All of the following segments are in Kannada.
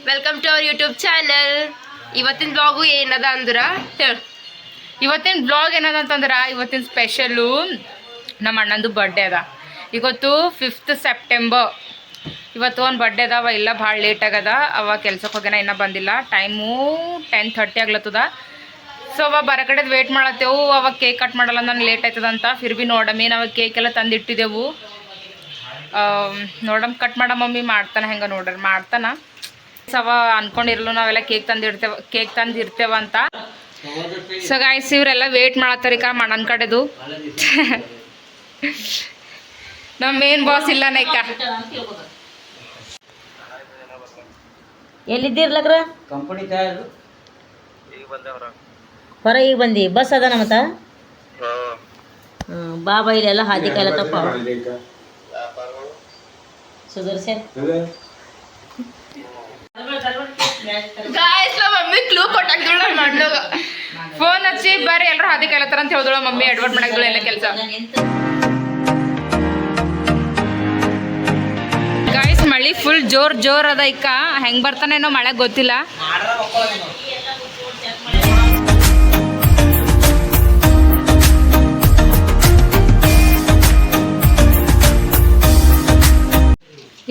Welcome to our YouTube channel. ಇವತ್ತಿನ ಬ್ಲಾಗು ಏನದ ಅಂದ್ರ ಹೇಳು. ಇವತ್ತಿನ ಬ್ಲಾಗ್ ಏನದ ಅಂತಂದ್ರೆ ಇವತ್ತಿನ ಸ್ಪೆಷಲು ನಮ್ಮ ಅಣ್ಣಂದು ಬರ್ಡೇ ಅದ. ಇವತ್ತು 5th ಸೆಪ್ಟೆಂಬರ್. ಇವತ್ತು ಒಂದು ಬರ್ಡೇ ಅದಾವ. ಇಲ್ಲ ಭಾಳ ಲೇಟ್ ಆಗದ. ಅವ ಕೆಲ್ಸಕ್ಕೆ ಹೋಗ್ಯಾನ, ಇನ್ನೂ ಬಂದಿಲ್ಲ. ಟೈಮು 10:30 ಆಗ್ಲತ್ತದ. ಸೊ ಅವ ಬರೋ ಕಡೆದು ವೇಟ್ ಮಾಡತ್ತೇವು. ಅವಾಗ ಕೇಕ್ ಕಟ್ ಮಾಡಲ್ಲ, ನಂಗೆ ಲೇಟ್ ಆಯ್ತದಂತ. ಫಿರ್ ಬಿ ನೋಡಮ್ಮಿ ನಾವು ಕೇಕ್ ಎಲ್ಲ ತಂದಿಟ್ಟಿದ್ದೆವು. ನೋಡಮ್ ಕಟ್ ಮಾಡ ಮಮ್ಮಿ ಮಾಡ್ತಾನೆ, ಹೆಂಗೆ ನೋಡ್ರಿ ಮಾಡ್ತಾನ. ಅವ ಅನ್ಕೊಂಡಿರಲು ನಾವೆಲ್ಲ ಕೇಕ್ ತಂದಿರ್ತೇವ ಅಂತ. ಸೊ ಗಾಯ್ಸ್ ಇವರೆಲ್ಲ ವೇಟ್ ಮಾಡತ್ತಾರಿಕ ಮಣ್ಣನ ಕಡೆದು. ನಮ್ಮ ಮೇನ್ ಬಾಸ್ ಇಲ್ಲ ನೈಕ. ಎಲ್ಲಿದ್ದೀರ್ಲಕ್ರ ಹೊರ ಈಗ ಬಂದಿ ಬಸ್ ಅದ ಮತ್ತ ಬಾಬಾ ಇಲ್ಲೆಲ್ಲ ಹಾದಿ ಕಾಯ್ಲತ್ತಪ್ಪ ಸುದರ್ಶನ್. ಗಾಯ್ಸ್ ಮಮ್ಮಿ ಕ್ಲೂ ಕೊಟ್ಟಾಕ್ದಳ ಮಾಡ್ಲೋಗ. ಫೋನ್ ಹಚ್ಚಿ ಬರ್ರಿ ಎಲ್ಲರೂ ಹಾದಿ ಕಾಯ್ಲತ್ತಾರ ಅಂತ ಹೇಳ್ದಳ ಮಮ್ಮಿ. ಅಡ್ವರ್ಟ್ ಮಾಡಾಕ್ದಳ ಎಲ್ಲ ಕೆಲಸ. ಗಾಯ್ಸ್ ಮಳಿ ಫುಲ್ ಜೋರ್ ಅದ ಇಕ್ಕ. ಹೆಂಗ್ ಬರ್ತಾನೇನೋ ಮಳೆ ಗೊತ್ತಿಲ್ಲ.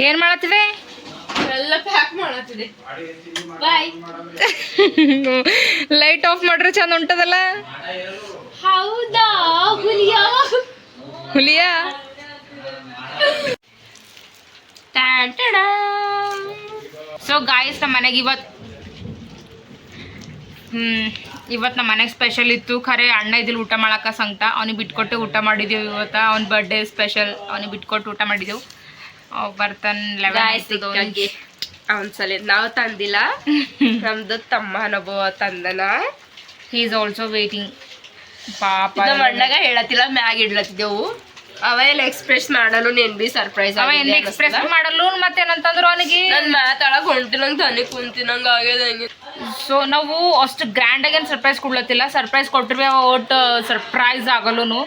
ಏನ್ ಮಾಡತ್ತಿದೆ? ಎಲ್ಲ ಪ್ಯಾಕ್ ಮಾಡತ್ತಿದೆ. ಬಾಯ್. ಲೈಟ್ ಆಫ್ ಮಾಡ್ರೆ ಚಂದ ಉಂಟದಲ್ಲ. ಹೌದಾ ಹುಲಿಯಾ ಸೊ ಗಾಯ್ಸ್ ನಮ್ಮ ಮನೆಗೆ ಇವತ್ತು ನಮ್ಮ ಮನೆಗೆ ಸ್ಪೆಷಲ್ ಇತ್ತು. ಖರೆ ಅಣ್ಣ ಇದಿಲ್ಲ ಊಟ ಮಾಡಕ್ಕ ಸಂಕಟ. ಅವ್ನಿಗೆ ಬಿಟ್ಕೊಟ್ಟು ಊಟ ಮಾಡಿದೆವು ಇವತ್ತು. ಅವ್ನ ಬರ್ಡೇ ಸ್ಪೆಷಲ್. ಅವ್ನಿಗೆ ಬಿಟ್ಕೊಟ್ಟು ಊಟ ಮಾಡಿದೆವು. ಬರ್ತಾನೆ 11 ಅವನ್ಸಲ ನಾವು ತಂದಿಲ್ಲ. ನಮ್ದು ತಮ್ಮನೊಬ್ಬ ತಂದನ. He is also waiting. ಪಾಪ ನಮ್ಮ ಅಣ್ಣಗ ಹೇಳತ್ತಿಲ್ಲ, ಮ್ಯಾಗ ಇಡ್ಲತ್ತಿದ್ದೆವು. ಅವ ಎಲ್ಲ ಎಕ್ಸ್ಪ್ರೆಸ್ ಮಾಡಲು ನೆನ್ ಬಿ ಸರ್ಪ್ರೈಸ್ ಅವ ಏನು ಎಕ್ಸ್ಪ್ರೆಸ್ ಮಾಡಲು. ಮತ್ತೇನಂತಂದ್ರು ಅವನಿಗೆ ನನ್ ಮಾತಾಡಕ್ ಹೊಂಟಿನಂಗ್ ತನಿ ಕುಂತಿನಂಗ ಆಗ್ಯದ. ಹಂಗೆ ಸೊ ನಾವು ಅಷ್ಟು ಗ್ರ್ಯಾಂಡಾಗಿ ಏನು ಸರ್ಪ್ರೈಸ್ ಕೊಡ್ಲತ್ತಿಲ್ಲ. ಸರ್ಪ್ರೈಸ್ ಕೊಟ್ಟಿರ್ವಿ ಅವ ಒಟ್ಟು ಸರ್ಪ್ರೈಸ್ ಆಗಲ್ಲೂ.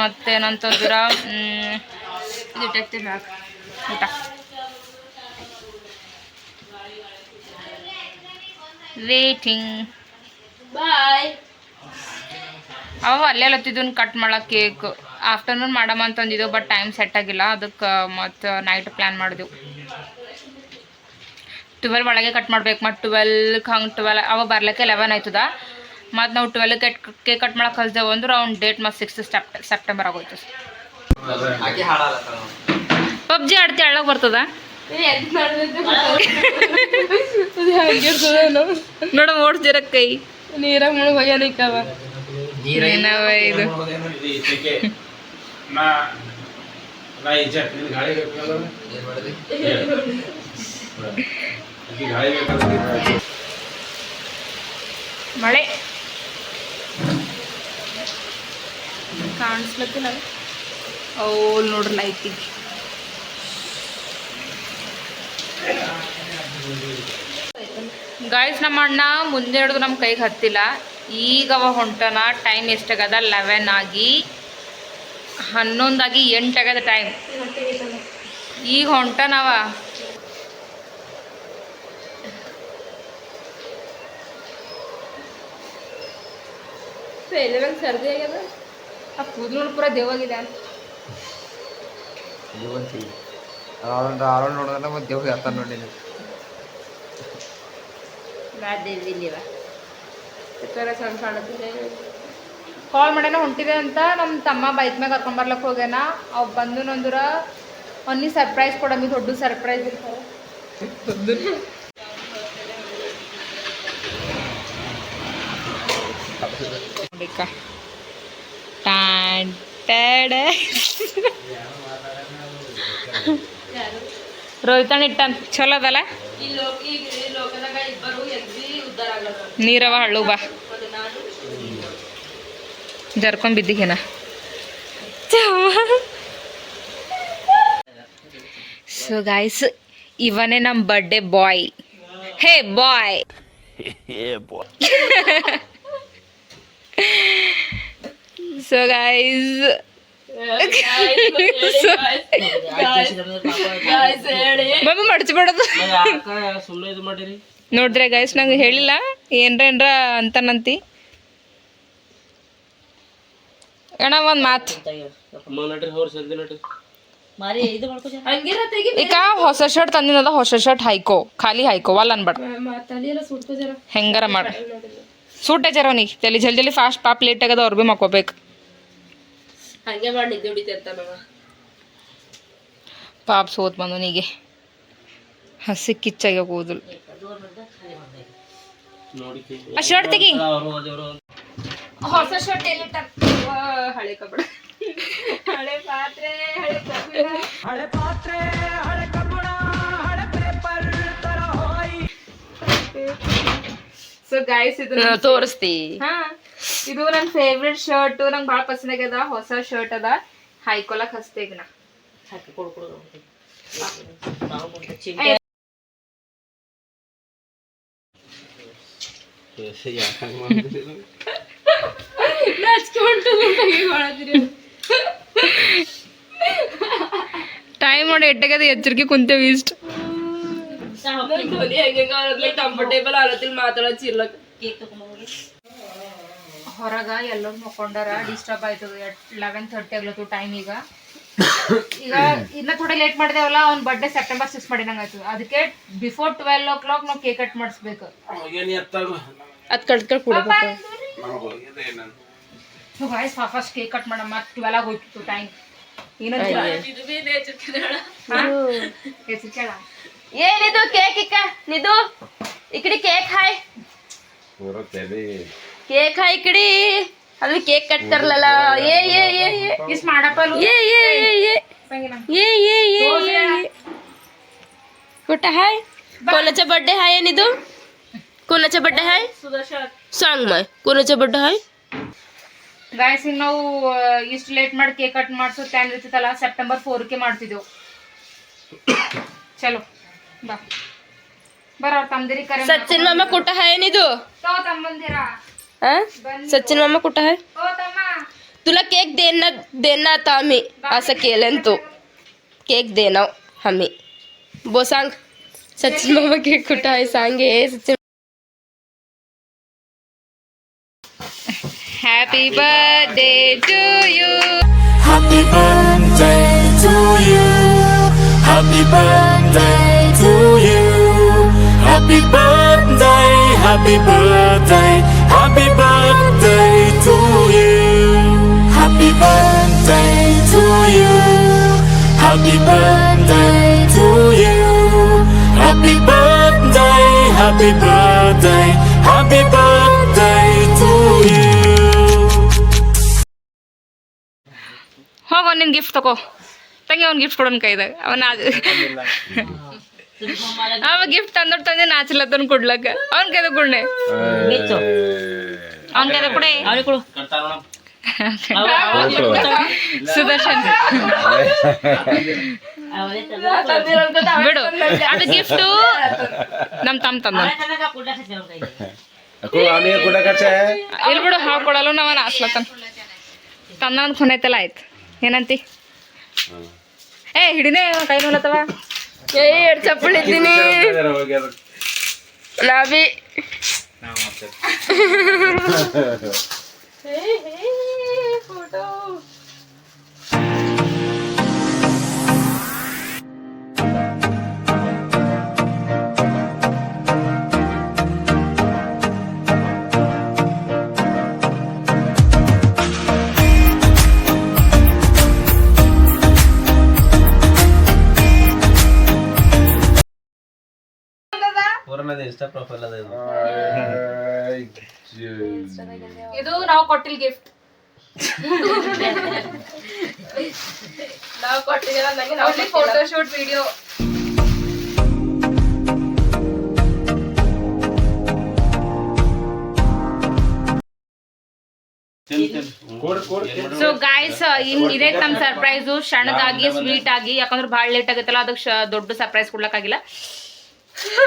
ಮತ್ತೇನಂತಂದ್ರೆ ಊಟ ವೇಟಿಂಗ್. ಬಾಯ್. ಅವ ಅಲ್ಲೇ ಲತ್ತಿದ್ದನ್ ಕಟ್ ಮಾಡಕ್ಕೆ ಕೇಕ್. ಆಫ್ಟರ್ನೂನ್ ಮಾಡಮ್ಮ ಅಂತಂದಿದ್ದೆವು, ಬಟ್ ಟೈಮ್ ಸೆಟ್ ಆಗಿಲ್ಲ. ಅದಕ್ಕೆ ಮತ್ತು ನೈಟ್ ಪ್ಲ್ಯಾನ್ ಮಾಡಿದೆವು. 12 ಒಳಗೆ ಕಟ್ ಮಾಡ್ಬೇಕು. ಮತ್ತು 12 ಹಂಗೆ 12 ಅವ ಬರ್ಲಿಕ್ಕೆ 11 ಆಯ್ತದ. ಮತ್ತು ನಾವು 12 ಕೇಕ್ ಕಟ್ ಮಾಡಕ್ಕೆ ಕಲ್ತೇವೆ ಅಂದ್ರೆ ಅವ್ನ ಡೇಟ್ ಮತ್ತು 6th ಸೆಪ್ಟೆಂಬರ್ ಆಗೋಯ್ತು. ಪಬ್ಜಿ ಆಡ್ತಿ ಅಳ್ಳಕ್ಕೆ ಬರ್ತದ ನೋಡ ಓಡ್ಸ್ದಿರ ಕೈ ನೀರಾಗ ಮುಳುಗ್ ಹೋಗ್ಯಾನಿಕ್ಕವ. ಏನವ ಇದು? ಮಳೆ ಕಾಣಿಸ್ಲತ್ತಿಲ್ಲ. ಓಲ್ ನೋಡ್ರಿ ಲೈಟಿಗೆ. ಗಾಯ್ಸ್ ನಮ್ಮ ಅಣ್ಣ ಮುಂದೆ ಹಿಡಿದು ನಮ್ಮ ಕೈಗೆ ಹತ್ತಿಲ್ಲ. ಈಗ ಅವ ಹೊಂಟನ. ಟೈಮ್ ಎಷ್ಟಾಗದ? 11 ಆಗಿ 11 ಆಗಿ 8 ಆಗದ ಟೈಮ್. ಈಗ ಹೊಂಟನವ. ಸರ್ದಿ ಆಗ್ಯದ. ಆ ಕೂದಲು ಪೂರ ದೇವಾಗಿದೆ. ನೋಡಿದ್ರೆ ಮತ್ತೆ ದೇವ್ ಹೇಳ್ತಾರ ನೋಡಿ. ಕಾಲ್ ಮಾಡ್ಯಾನ ಹೊಂಟಿದೆ ಅಂತ. ನಮ್ಮ ತಮ್ಮ ಬೈಕ್ ಮ್ಯಾಗ ಕರ್ಕೊಂಬರ್ಲಕ್ಕೆ ಹೋಗ್ಯಾನ. ಅವ್ ಬಂದು ನಂದ್ರ ಅವ್ನಿಗೆ ಸರ್ಪ್ರೈಸ್ ಕೊಡಮ್ಮಿ. ದೊಡ್ಡ ಸರ್ಪ್ರೈಸ್ ಇರ್ತಾರೆ. ರೋಹಿತಣ್ಣ ಇಟ್ಟನ್ ಚಲೋ ಅದಲ್ಲ. ನೀರವ ಹಳ್ಳು ಬಾ ಜರ್ಕೊಂಡ್ ಬಿದ್ದಿಗೇನ. ಸೊ ಗಾಯ್ಸ್ ಇವನೇ ನಮ್ಮ ಬರ್ಡೇ ಬಾಯ್. ಹೇ ಬಾಯ್. ಸೊ ಗಾಯ್ಸ್ ಮಮ್ಮಿ ಮಡಚ್ಬಿಡೋದು ಸುಮ್ಮನೆ ಇದು ಮಾಡಿರಿ. ನೋಡ್ರಿ ಗೈಸ್, ನಂಗೆ ಹೇಳಿಲ್ಲ ಏನ್ರ ಅಂತನಂತಿ ಅಣ್ಣ ಒಂದು ಮಾತು. ಮಾರಿ ಇದು ಮಾಡ್ಕೊ. ಈಗ ಹೊಸ ಶರ್ಟ್ ತಂದಿನದ, ಹೊಸ ಶರ್ಟ್ ಹಾಯ್ಕೋ, ಖಾಲಿ ಹಾಯ್ಕೋ ಅಲ್ಲ ಅನ್ಬೇಡ. ಹೆಂಗಾರ ಮಾಡ ಸೂಟ್ ಜರ ಅವನಿಗೆ ತಲೆ ಜಲ್ದಿ ಫಾಸ್ಟ್ ಪಾಪ್ ಲೇಟ್ ಆಗದ, ಅವ್ರು ಭೀ ಮಕ್ಕೋಬೇಕು. ಹಂಗೆ ಮಾಡಿ ನಿದ್ದೆ ಹೊಡಿತಂತ ಪಾಪ್ ಸೋತ್ ಬಂದವನಿಗೆ ಹಸಿ ಕಿಚ್ಚಾಗ ಕೂದಲು. ಆ ಶರ್ಟ್ ತೆಗಿ. ಹೊಸ ಶರ್ಟ್ ಎಲ್ಲಿ ಹಳೆ ಕಬ್ಬಡ, ಹಳೆ ಪಾತ್ರೆ, ಹಳೆ ಕಬ್ಬಿಣ, ಹಳೆ ಪಾತ್ರೆ, ಹಳೆ ಕಬ್ಬಣ, ಹಳೆ ಪೇಪರ್ ತರ ಹೋಯ್. ಸೊ ಗೈಸ್ ಇದು ತೋರಿಸ್ತಿ. ಹಾ, ಇದು ನನ್ನ ಫೇವ್ರೆಟ್ ಶರ್ಟ್, ನಂಗೆ ಭಾಳ ಪಸಂದ್ ಆಗ್ಯದ. ಹೊಸ ಶರ್ಟ್ ಅದ, ಹಾಯ್ಕೊಳಕ್ ಹಸ್ತೇಗ ನಾ. ಹಾಕಿ ಕೊಡು ಕೊಡು. ಟೈಮ್ ನೋಡಿ ಎಟ್ಟಾಗದ, ಎಚ್ಚರಿಕೆ ಕುಂತೇವಿ ಇಷ್ಟ. ಕಂಫರ್ಟೇಬಲ್ ಆಗತ್ತಿಲ್ಲ ಮಾತಾಡೋಚಿರ್ಲಕ್. ಹೊರಗ ಎಲ್ಲರೂ ಮಕ್ಕೊಂಡಾರ, ಡಿಸ್ಟರ್ಬ್ ಆಯ್ತದ. 11:30 ಆಗ್ಲತ್ತು ಟೈಮ್. ಈಗ ಇನ್ನ ಥೋಡೆ ಲೇಟ್ ಮಾಡಿದೇವಲ್ಲ, ಅವ್ನ ಬರ್ಡೇ September 6 ಮಾಡಿದಂಗಾಯ್ತು. ಅದಕ್ಕೆ ಬಿಫೋರ್ 12 o'clock ನಾವು ಕೇಕ್ ಕಟ್ ಮಾಡಿಸ್ಬೇಕು. ಅದ್ ಕಟ್ಕೊ ಕೊಡ್ಬೇಕು. So guys fast cake cut ಮಾಡಮ್ಮ. 12 ಆಗೋಯ್ತು ಟೈಮ್. ಏನಂತೀರ? ಏನಿದು ಕೇಕ್ ಇಕ್ಕ ನಿದು ಇಕಡಿ ಕೇಕ್ ಹಾಯ್, ಕೇಕ್ ಹಾಯ್ ಇಕಡಿ. ಅಲ್ಲಿ ಕೇಕ್ ಕಟ್ತಾರಲ್ಲ, ಏ ಏ ಏ ಇಸ್ ಮಾಡಪ್ಪ. ಏ ಏ ಏ ಏ ಏ कुठं हाय? कोणाचा बर्थडे हाय निधू? कोणाचा बर्थडे हाय? सांग मग कोणाचा बर्थडे हाय? ಗಾಯ್ಸ್ ಈಗ ನಾವು ಇಷ್ಟು ಲೇಟ್ ಮಾಡಿ ಕೇಕ್ ಕಟ್ ಮಾಡಿಸೋ ಟೈಮ್ ಇರ್ತಿತ್ತಲ್ಲ, September 4ಕ್ಕೆ ಮಾಡ್ತಿದ್ದೆವು. ಚಲೋ ಬಾ ಬರ ತಮ್ಮದಿರಿ ಕರೆ. सचिन मामा कुठं हाय निधू? तो तಮ್ಮಂದಿರಾ सचिन मामा कुठं आहे? ओ तಮ್ಮ तुला केक देणार आता आम्ही. असं केलं तू केक देणार आम्ही. बो सांग सचिन मामा केक कुठं आहे सांग. हे Sachin Happy birthday to you. Happy birthday to you. Happy birthday to you. Happy birthday, happy birthday, happy birthday to you. Happy birthday to you. Happy birthday to you. Happy birthday, happy birthday, happy birthday to you. ಹೋಗೋ ನಿನ್ ಗಿಫ್ಟ್ ತಗೋ ತಂಗಿ. ಅವ್ನ ಗಿಫ್ಟ್ ಕೊಡೋನ್ ಕೈದಾಗ. ಅವ ಗಿಫ್ಟ್ ತಂದೆ ನಾಚಲತ್ತನ್ ಕೊಡ್ಲಕ್ಕ. ಅವ್ನ ಕೈದಾಗ ಕೊಡ್ನೆ, ಅವ್ನ ಕೈದಾಗ ಕೊಡೆ. ಅವ್ರಿಗೆ ಕೊಡು. ಸುದರ್ಶನ್ ಬಿಡು, ಅದು ಗಿಫ್ಟು ನಮ್ ತಂದ. ಇಲ್ಲಿ ಬಿಡು, ಹಾವು ಕೊಡಲ್ಲ ನಾವ ನಾಚ್ಲತ್ತನ್. ತಂದ ಒಂದು ಖುನೈತಲ್ಲ, ಆಯ್ತು. ಏನಂತಿ? ಏ ಹಿಡಿನೇ ಕೈ ನೋಲತ್ತವ. ಎರಡು ಚಪ್ಪಲಿ ಇದ್ದೀನಿ ನಾವಿ. ಫೋಟೋ ಇದು ನಾವು ಕೊಟ್ಟಿಲ್ ಗಿಫ್ಟ್. ನಾವು ಕೊಟ್ಟಿದ್ದೀರ ನಂಗೆ ನಾವು photo shoot video. So guys, ಇದೇ ನಮ್ ಸರ್ಪ್ರೈಸು. ಸಣ್ಣದಾಗಿ ಸ್ವೀಟ್ ಆಗಿ, ಯಾಕಂದ್ರೆ ಭಾಳ ಲೇಟ್ ಆಗೈತಲ್ಲ, ಅದಕ್ಕೆ ದೊಡ್ಡ ಸರ್ಪ್ರೈಸ್ ಕೊಡ್ಲಕ್ಕಾಗಿಲ್ಲ.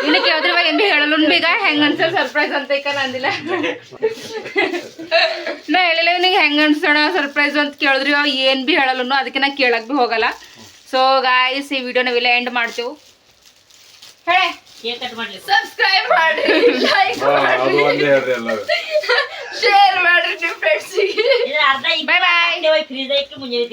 ಇನ್ನು ಕೇಳಿದ್ರೆ ಇವಾಗ ಏನು ಹೇಳಲು ಬೇಗ ಹೆಂಗೆ ಅನ್ಸೋ ಸರ್ಪ್ರೈಸ್ ಅಂತ ಈಗ ನಂದಿಲ್ಲ ನಾ ಹೇಳಿಲ್ಲ ನಿಂಗೆ ಹೆಂಗೆ ಅನ್ಸೋಣ ಸರ್ಪ್ರೈಸ್ ಅಂತ ಕೇಳಿದ್ರಿ ಏನು ಭೀ ಹೇಳಲ್ಲ ಅದಕ್ಕೆ ನಾ ಕೇಳಕ್ ಭೀ ಹೋಗಲ್ಲ ಸೊ ಗಾಯ್ಸ್ ಈ ವಿಡಿಯೋ ನಾವೆಲ್ಲ ಎಂಡ್ ಮಾಡ್ತೇವೆ ಹೇಳೆ ಕೇಕ್ ಕಟ್ ಮಾಡ್ಲಿ ಸಬ್ಸ್ಕ್ರೈಬ್ ಮಾಡ್ರಿ ಲೈಕ್ ಶೇರ್ ಮಾಡ್ರಿ ನಿಮ್ಮ ಫ್ರೆಂಡ್ಸಿಗೆ ಅರ್ಧ Bye bye. ಫ್ರೀಜ್ ಮುಂಜಾನೆ